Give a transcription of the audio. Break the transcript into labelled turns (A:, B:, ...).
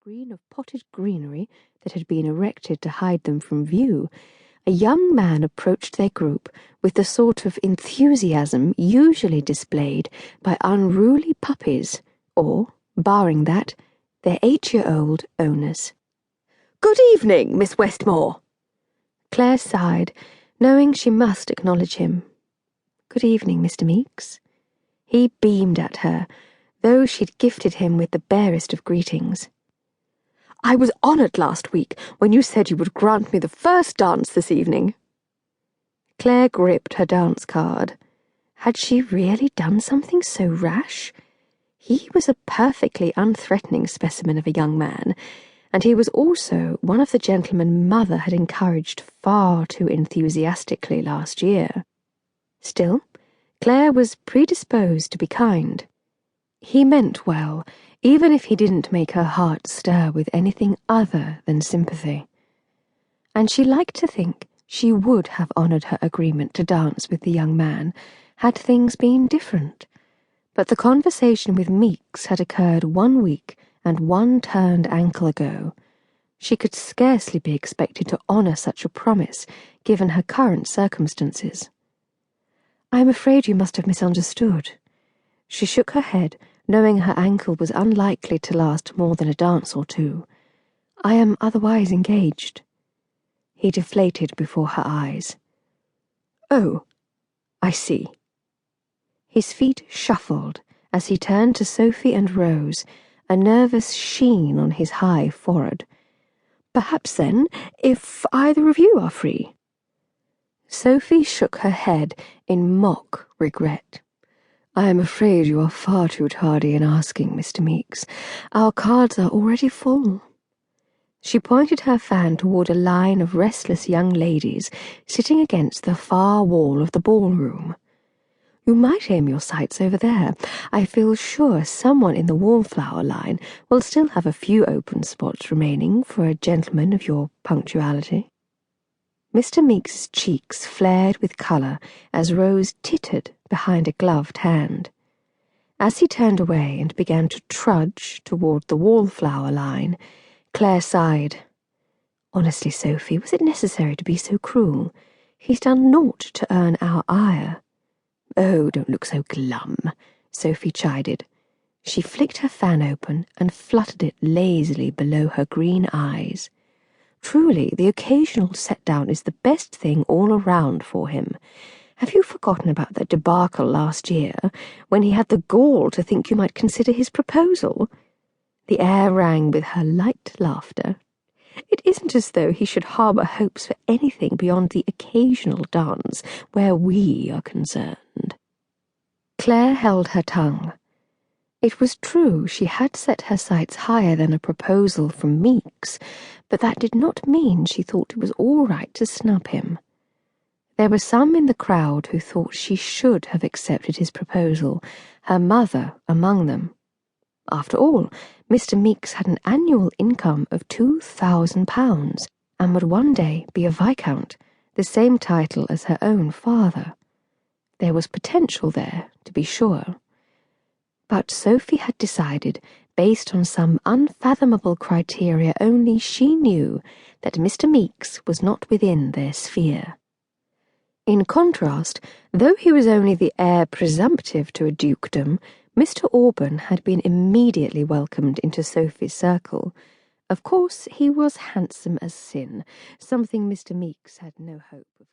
A: screen of potted greenery that had been erected to hide them from view, a young man approached their group with the sort of enthusiasm usually displayed by unruly puppies or, barring that, their 8-year-old owners. "Good evening, Miss Westmore." Clare sighed, knowing she must acknowledge him. "Good evening, Mr. Meeks." He beamed at her, though she'd gifted him with the barest of greetings. "I was honoured last week when you said you would grant me the first dance this evening." Clare gripped her dance card. Had she really done something so rash? He was a perfectly unthreatening specimen of a young man, and he was also one of the gentlemen Mother had encouraged far too enthusiastically last year. Still, Clare was predisposed to be kind. He meant well, even if he didn't make her heart stir with anything other than sympathy. And she liked to think she would have honoured her agreement to dance with the young man had things been different. But the conversation with Meeks had occurred 1 week and 1 turned ankle ago. She could scarcely be expected to honour such a promise, given her current circumstances. "I am afraid you must have misunderstood." She shook her head, knowing her ankle was unlikely to last more than a dance or two. "I am otherwise engaged." He deflated before her eyes. "Oh, I see." His feet shuffled as he turned to Sophie and Rose, a nervous sheen on his high forehead. "Perhaps then, if either of you are free." Sophie shook her head in mock regret. "I am afraid you are far too tardy in asking, Mr. Meeks. Our cards are already full." She pointed her fan toward a line of restless young ladies sitting against the far wall of the ballroom. "You might aim your sights over there. I feel sure someone in the Wallflower line will still have a few open spots remaining for a gentleman of your punctuality." Mr. Meeks's cheeks flared with colour as Rose tittered behind a gloved hand. As he turned away and began to trudge toward the Wallflower line, Clare sighed. "Honestly, Sophie, was it necessary to be so cruel? He's done naught to earn our ire." "Oh, don't look so glum," Sophie chided. She flicked her fan open and fluttered it lazily below her green eyes. Truly, the occasional set-down is the best thing all around for him. Have you forgotten about that debacle last year, when he had the gall to think you might consider his proposal? The air rang with her light laughter. It isn't as though he should harbour hopes for anything beyond the occasional dance where we are concerned. Clare held her tongue. It was true she had set her sights higher than a proposal from Meeks, but that did not mean she thought it was all right to snub him. There were some in the crowd who thought she should have accepted his proposal, her mother among them. After all, Mr. Meeks had an annual income of £2,000 and would one day be a viscount, the same title as her own father. There was potential there, to be sure. But Sophie had decided, based on some unfathomable criteria only she knew, that Mr. Meeks was not within their sphere. In contrast, though he was only the heir presumptive to a dukedom, Mr. Auburn had been immediately welcomed into Sophie's circle. Of course, he was handsome as sin, something Mr. Meeks had no hope of